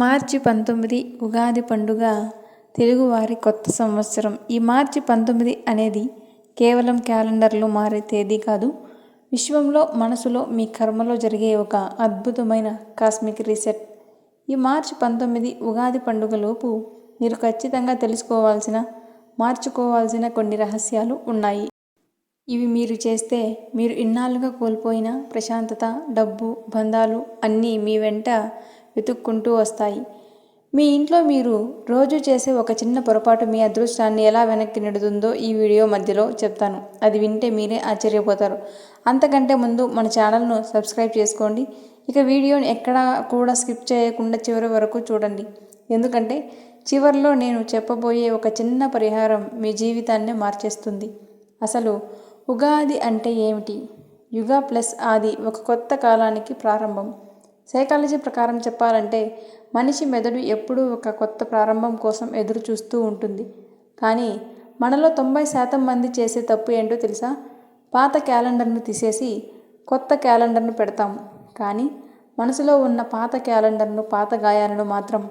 మార్చి 19 ఉగాది పండుగ తెలుగువారి కొత్త సంవత్సరం. ఈ మార్చి 19 అనేది కేవలం క్యాలెండర్లో మారే తేదీ కాదు. విశ్వంలో, మనసులో, మీ కర్మలో జరిగే ఒక అద్భుతమైన కాస్మిక్ రీసెట్. ఈ మార్చి 19 ఉగాది పండుగలోపు మీరు ఖచ్చితంగా తెలుసుకోవాల్సిన, మార్చుకోవాల్సిన కొన్ని రహస్యాలు ఉన్నాయి. ఇవి మీరు చేస్తే మీరు ఇన్నాళ్ళుగా కోల్పోయిన ప్రశాంతత, డబ్బు, బంధాలు అన్నీ మీ వెంట వెతుక్కుంటూ వస్తాయి. మీ ఇంట్లో మీరు రోజు చేసే ఒక చిన్న పొరపాటు మీ అదృష్టాన్ని ఎలా వెనక్కి నెడుతుందో ఈ వీడియో మధ్యలో చెప్తాను. అది వింటే మీరే ఆశ్చర్యపోతారు. అంతకంటే ముందు మన ఛానల్ను సబ్స్క్రైబ్ చేసుకోండి. ఇక వీడియోని ఎక్కడా కూడా స్కిప్ చేయకుండా చివరి వరకు చూడండి. ఎందుకంటే చివరిలో నేను చెప్పబోయే ఒక చిన్న పరిహారం మీ జీవితాన్నే మార్చేస్తుంది. అసలు ఉగాది అంటే ఏమిటి? యుగ ప్లస్ ఆది, ఒక కొత్త కాలానికి ప్రారంభం. సైకాలజీ ప్రకారం చెప్పాలంటే మనిషి మెదడు ఎప్పుడూ ఒక కొత్త ప్రారంభం కోసం ఎదురు చూస్తూ ఉంటుంది. కానీ మనలో 90% మంది చేసే తప్పు ఏంటో తెలుసా? పాత క్యాలెండర్ను తీసేసి కొత్త క్యాలెండర్ను పెడతాము. కానీ మనసులో ఉన్న పాత క్యాలెండర్ను, పాత గాయాలను మాత్రం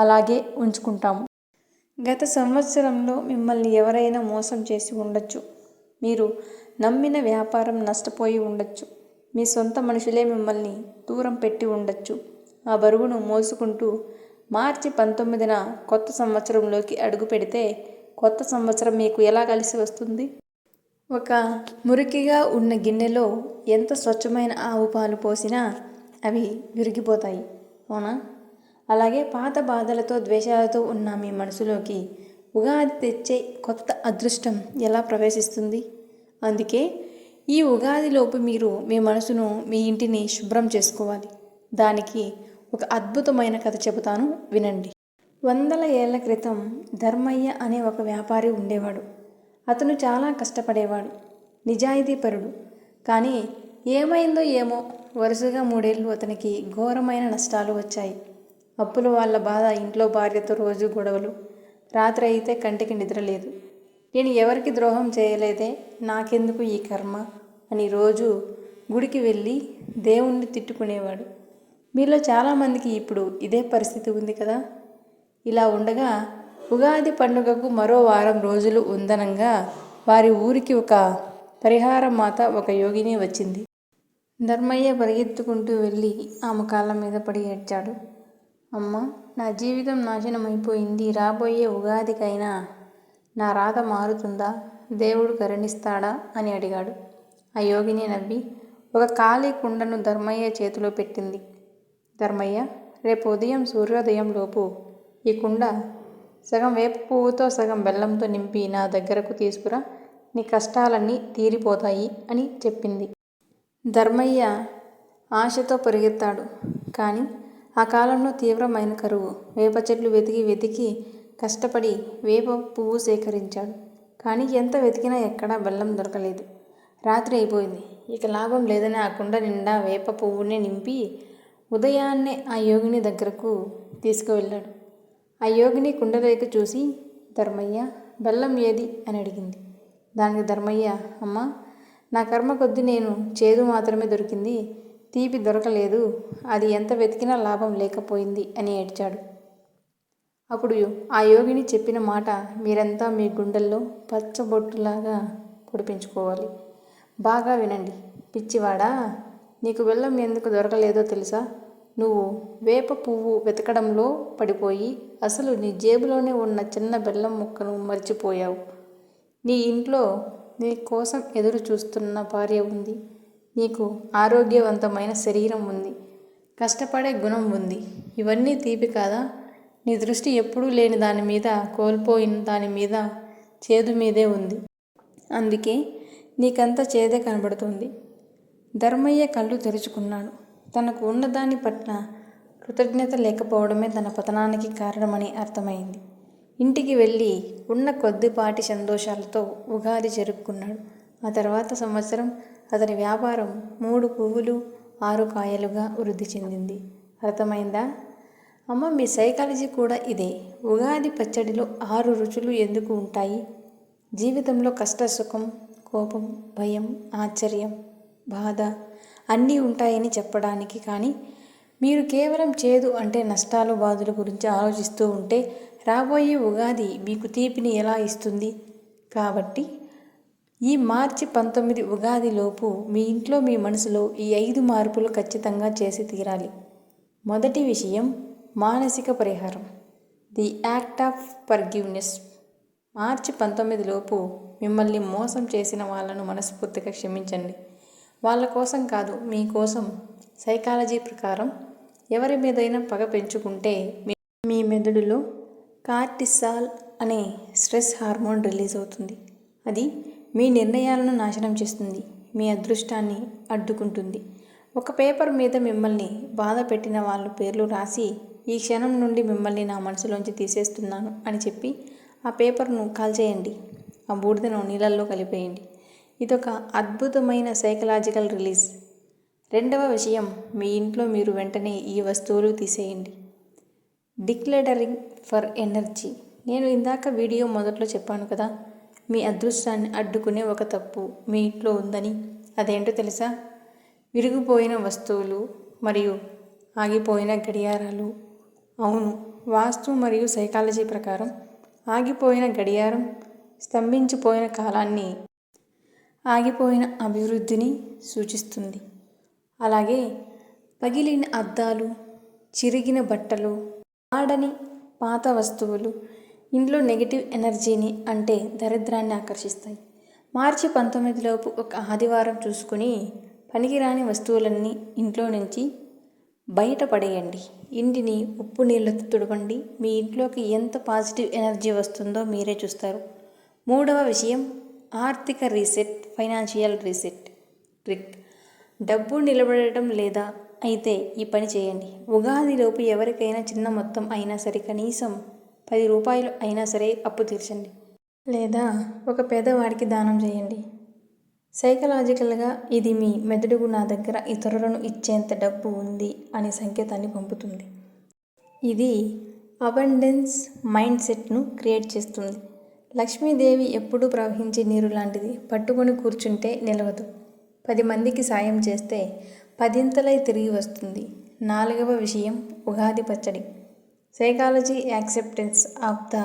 అలాగే ఉంచుకుంటాము. గత సంవత్సరంలో మిమ్మల్ని ఎవరైనా మోసం చేసి ఉండొచ్చు. మీరు నమ్మిన వ్యాపారం నష్టపోయి ఉండొచ్చు. మీ సొంత మనుషులే మిమ్మల్ని దూరం పెట్టి ఉండొచ్చు. ఆ బరువును మోసుకుంటూ మార్చి 19న కొత్త సంవత్సరంలోకి అడుగు పెడితే కొత్త సంవత్సరం మీకు ఎలా కలిసి వస్తుంది? ఒక మురికిగా ఉన్న గిన్నెలో ఎంత స్వచ్ఛమైన ఆవు పాలు పోసినా అవి విరిగిపోతాయి, అవునా? అలాగే పాత బాధలతో, ద్వేషాలతో ఉన్న మీ మనసులోకి ఉగాది తెచ్చే కొత్త అదృష్టం ఎలా ప్రవేశిస్తుంది? అందుకే ఈ ఉగాదిలోపు మీరు మీ మనసును, మీ ఇంటిని శుభ్రం చేసుకోవాలి. దానికి ఒక అద్భుతమైన కథ చెబుతాను, వినండి. 100 ఏళ్ల క్రితం ధర్మయ్య అనే ఒక వ్యాపారి ఉండేవాడు. అతను చాలా కష్టపడేవాడు, నిజాయితీపరుడు. కానీ ఏమైందో ఏమో వరుసగా 3 ఏళ్ళు అతనికి ఘోరమైన నష్టాలు వచ్చాయి. అప్పుల వాళ్ళ బాధ, ఇంట్లో భార్యతో రోజు గొడవలు, రాత్రి అయితే కంటికి నిద్ర లేదు. నేను ఎవరికి ద్రోహం చేయలేదే, నాకెందుకు ఈ కర్మ అని రోజు గుడికి వెళ్ళి దేవుణ్ణి తిట్టుకునేవాడు. మీలో చాలామందికి ఇప్పుడు ఇదే పరిస్థితి ఉంది కదా. ఇలా ఉండగా ఉగాది పండుగకు మరో వారం రోజులు ఉందనంగా వారి ఊరికి ఒక పరిహార మాత, ఒక యోగిని వచ్చింది. ధర్మయ్య పరిగెత్తుకుంటూ వెళ్ళి ఆమె కాళ్ళ మీద పడి ఏడ్చాడు. అమ్మ, నా జీవితం నాశనమైపోయింది. రాబోయే ఉగాదికైనా నా రాత మారుతుందా? దేవుడు కరుణిస్తాడా అని అడిగాడు. ఆ యోగిని నవ్వి ఒక ఖాళీ కుండను ధర్మయ్య చేతిలో పెట్టింది. ధర్మయ్య, రేపు ఉదయం సూర్యోదయంలోపు ఈ కుండ సగం వేప పువ్వుతో, సగం బెల్లంతో నింపి నా దగ్గరకు తీసుకురా. నీ కష్టాలన్నీ తీరిపోతాయి అని చెప్పింది. ధర్మయ్య ఆశతో పరిగెత్తాడు. కానీ ఆ కాలంలో తీవ్రమైన కరువు. వేప చెట్లు వెతికి వెతికి కష్టపడి వేప పువ్వు సేకరించాడు. కానీ ఎంత వెతికినా ఎక్కడా బెల్లం దొరకలేదు. రాత్రి అయిపోయింది. ఇక లాభం లేదని ఆ కుండ నిండా వేప పువ్వునే నింపి ఉదయాన్నే ఆ యోగిని దగ్గరకు తీసుకువెళ్ళాడు. ఆ యోగిని కుండలోకి చూసి, ధర్మయ్య, బెల్లం ఏది అని అడిగింది. దానికి ధర్మయ్య, అమ్మ, నా కర్మ కొద్దీ నేను చేదు మాత్రమే దొరికింది, తీపి దొరకలేదు. అది ఎంత వెతికినా లాభం లేకపోయింది అని ఏడ్చాడు. అప్పుడు ఆ యోగిని చెప్పిన మాట మీరంతా మీ గుండెల్లో పచ్చబొట్టులాగా పొడిపించుకోవాలి. బాగా వినండి. పిచ్చివాడా, నీకు బెల్లం ఎందుకు దొరకలేదో తెలుసా? నువ్వు వేప పువ్వు వెతకడంలో పడిపోయి అసలు నీ జేబులోనే ఉన్న చిన్న బెల్లం ముక్కను మర్చిపోయావు. నీ ఇంట్లో నీ కోసం ఎదురు చూస్తున్న భార్య ఉంది. నీకు ఆరోగ్యవంతమైన శరీరం ఉంది. కష్టపడే గుణం ఉంది. ఇవన్నీ తీపి కాదా? నీ దృష్టి ఎప్పుడూ లేని దాని మీద, కోల్పోయిన దాని మీద, చేదు మీదే ఉంది. అందుకే నీకంతా చేదే కనబడుతుంది. ధర్మయ్య కళ్ళు తెరుచుకున్నాడు. తనకు ఉన్నదాని పట్ల కృతజ్ఞత లేకపోవడమే తన పతనానికి కారణమని అర్థమైంది. ఇంటికి వెళ్ళి ఉన్న కొద్దిపాటి సంతోషాలతో ఉగాది జరుపుకున్నాడు. ఆ తర్వాత సంవత్సరం అతని వ్యాపారం 3 పువ్వులు 6 కాయలుగా వృద్ధి చెందింది. అర్థమైందా? అమ్మ, మీ సైకాలజీ కూడా ఇదే. ఉగాది పచ్చడిలో 6 రుచులు ఎందుకు ఉంటాయి? జీవితంలో కష్ట, సుఖం, కోపం, భయం, ఆశ్చర్యం, బాధ అన్నీ ఉంటాయని చెప్పడానికి. కానీ మీరు కేవలం చేదు అంటే నష్టాలు బాధల గురించి ఆలోచిస్తూ ఉంటే రాబోయే ఉగాది మీకు తీపిని ఎలా ఇస్తుంది? కాబట్టి ఈ మార్చి 19 ఉగాదిలోపు మీ ఇంట్లో మీ మనసులో ఈ 5 మార్పులు ఖచ్చితంగా చేసి తీరాలి. మొదటి విషయం మానసిక పరిహారం, ది యాక్ట్ ఆఫ్ ఫర్గివ్నెస్. మార్చి 19 లోపు మిమ్మల్ని మోసం చేసిన వాళ్ళను మనస్ఫూర్తిగా క్షమించండి. వాళ్ళ కోసం కాదు, మీకోసం. సైకాలజీ ప్రకారం ఎవరి మీదైనా పగ పెంచుకుంటే మీ మెదడులో కార్టిసాల్ అనే స్ట్రెస్ హార్మోన్ రిలీజ్ అవుతుంది. అది మీ నిర్ణయాలను నాశనం చేస్తుంది, మీ అదృష్టాన్ని అడ్డుకుంటుంది. ఒక పేపర్ మీద మిమ్మల్ని బాధ పెట్టిన వాళ్ళ పేర్లు రాసి ఈ క్షణం నుండి మిమ్మల్ని నా మనసులోంచి తీసేస్తున్నాను అని చెప్పి ఆ పేపర్ను కాల్చేయండి. ఆ బూడిదను నీళ్ళల్లో కలిపేయండి. ఇదొక అద్భుతమైన సైకలాజికల్ రిలీజ్. రెండవ విషయం, మీ ఇంట్లో మీరు వెంటనే ఈ వస్తువులు తీసేయండి. డిక్లటరింగ్ ఫర్ ఎనర్జీ. నేను ఇందాక వీడియో మొదట్లో చెప్పాను కదా, మీ అదృష్టాన్ని అడ్డుకునే ఒక తప్పు మీ ఇంట్లో ఉందని. అదేంటో తెలుసా? విరిగిపోయిన వస్తువులు మరియు ఆగిపోయిన గడియారాలు. అవును, వాస్తు మరియు సైకాలజీ ప్రకారం ఆగిపోయిన గడియారం స్తంభించిపోయిన కాలాన్ని, ఆగిపోయిన అభివృద్ధిని సూచిస్తుంది. అలాగే పగిలిన అద్దాలు, చిరిగిన బట్టలు, ఆడని పాత వస్తువులు ఇంట్లో నెగిటివ్ ఎనర్జీని అంటే దరిద్రాన్ని ఆకర్షిస్తాయి. మార్చి 19 లోపు ఒక ఆదివారం చూసుకుని పనికిరాని వస్తువులన్నీ ఇంట్లో నుంచి బయటపడేయండి. ఇంటిని ఉప్పు నీళ్ళతో తుడవండి. మీ ఇంట్లోకి ఎంత పాజిటివ్ ఎనర్జీ వస్తుందో మీరే చూస్తారు. మూడవ విషయం, ఆర్థిక రీసెట్, ఫైనాన్షియల్ రీసెట్ ట్రిక్. డబ్బు నిలబడటం లేదా అయితే ఈ పని చేయండి. ఉగాదిలోపు ఎవరికైనా చిన్న మొత్తం అయినా సరే, కనీసం 10 రూపాయలు అయినా సరే అప్పు తీర్చండి, లేదా ఒక పేదవాడికి దానం చేయండి. సైకలాజికల్గా ఇది మీ మెదడుకు నా దగ్గర ఇతరులను ఇచ్చేంత డబ్బు ఉంది అనే సంకేతాన్ని పంపుతుంది. ఇది అబండెన్స్ మైండ్ సెట్ను క్రియేట్ చేస్తుంది. లక్ష్మీదేవి ఎప్పుడూ ప్రవహించే నీరు లాంటిది. పట్టుకొని కూర్చుంటే నిలవదు. 10 మందికి సాయం చేస్తే 10ంతలై తిరిగి వస్తుంది. నాలుగవ విషయం, ఉగాది పచ్చడి. Psychology acceptance of the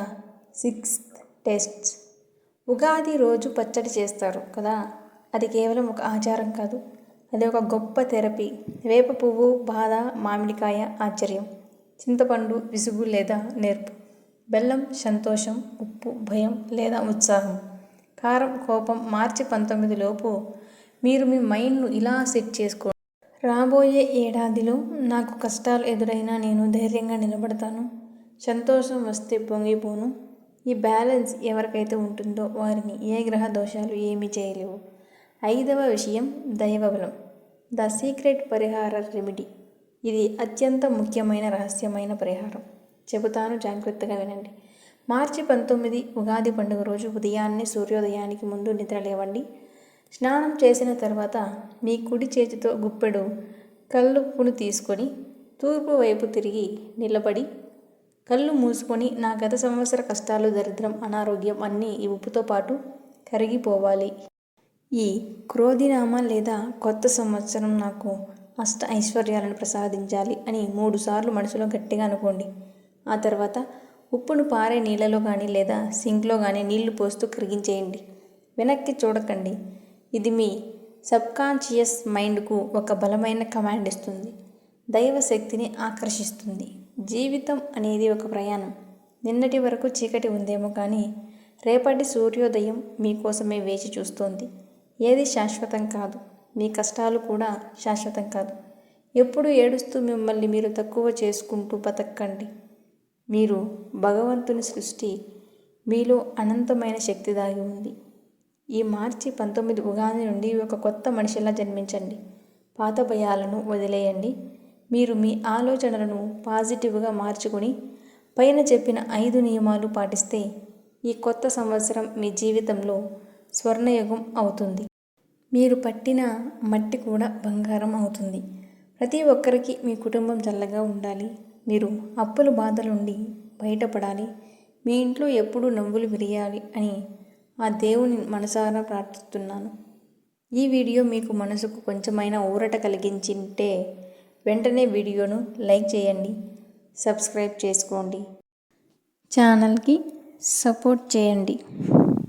6 tastes. Ugadi రోజు పచ్చడి చేస్తారు కదా, అది కేవలం ఒక ఆచారం కాదు, అది ఒక గొప్ప థెరపీ. వేప పువ్వు, బాధ, మామిడికాయ ఆశ్చర్యం, చింతపండు విసుగు లేదా నేర్పు, బెల్లం సంతోషం, ఉప్పు భయం లేదా ఉత్సాహం, కారం కోపం. మార్చి 19 లోపు మీరు మీ మైండ్ను ఇలా సెట్ చేసుకోండి. రాబోయే ఏడాదిలో నాకు కష్టాలు ఎదురైనా నేను ధైర్యంగా నిలబడతాను. సంతోషం వస్తే పొంగిపోను. ఈ బ్యాలెన్స్ ఎవరికైతే ఉంటుందో వారిని ఏ గ్రహ దోషాలు ఏమీ చేయలేవు. ఐదవ విషయం, దైవబలం, ద సీక్రెట్ పరిహార రెమెడీ. ఇది అత్యంత ముఖ్యమైన రహస్యమైన పరిహారం. చెబుతాను, జాగ్రత్తగా వినండి. మార్చి 19 ఉగాది పండుగ రోజు ఉదయాన్నే సూర్యోదయానికి ముందు నిద్ర లేవండి. స్నానం చేసిన తర్వాత మీ కుడి చేతితో గుప్పెడు కల్లుప్పును తీసుకొని తూర్పు వైపు తిరిగి నిలబడి కళ్ళు మూసుకొని, నా గత సంవత్సర కష్టాలు, దరిద్రం, అనారోగ్యం అన్నీ ఈ ఉప్పుతో పాటు కరిగిపోవాలి. ఈ క్రోధినామ లేదా కొత్త సంవత్సరం నాకు అష్ట ఐశ్వర్యాలను ప్రసాదించాలి అని 3 సార్లు మనసులో గట్టిగా అనుకోండి. ఆ తర్వాత ఉప్పును పారే నీళ్ళలో కానీ లేదా సింక్లో కానీ నీళ్లు పోస్తూ కరిగించేయండి. వెనక్కి చూడకండి. ఇది మీ సబ్కాన్షియస్ మైండ్కు ఒక బలమైన కమాండ్ ఇస్తుంది. దైవ శక్తిని ఆకర్షిస్తుంది. జీవితం అనేది ఒక ప్రయాణం. నిన్నటి వరకు చీకటి ఉందేమో కానీ రేపటి సూర్యోదయం మీకోసమే వేచి చూస్తోంది. ఏది శాశ్వతం కాదు, మీ కష్టాలు కూడా శాశ్వతం కాదు. ఎప్పుడు ఏడుస్తూ మిమ్మల్ని మీరు తక్కువ చేసుకుంటూ బతకండి. మీరు భగవంతుని సృష్టి. మీలో అనంతమైన శక్తి దాగి ఉంది. ఈ మార్చి 19 ఉగాది నుండి ఒక కొత్త మనిషిలా జన్మించండి. పాత భయాలను వదిలేయండి. మీరు మీ ఆలోచనలను పాజిటివ్గా మార్చుకుని పైన చెప్పిన 5 నియమాలు పాటిస్తే ఈ కొత్త సంవత్సరం మీ జీవితంలో స్వర్ణయుగం అవుతుంది. మీరు పట్టిన మట్టి కూడా బంగారం అవుతుంది. ప్రతి ఒక్కరికి మీ కుటుంబం చల్లగా ఉండాలి. మీరు అప్పుల బాధల నుండి బయటపడాలి. మీ ఇంట్లో ఎప్పుడూ నవ్వులు విరియాలి అని ఆ దేవుని మనసారా ప్రార్థిస్తున్నాను. ఈ వీడియో మీకు మనసుకు కొంచెమైనా ఊరట కలిగించింటే వెంటనే వీడియోను లైక్ చేయండి, సబ్స్క్రైబ్ చేసుకోండి, ఛానల్కి సపోర్ట్ చేయండి.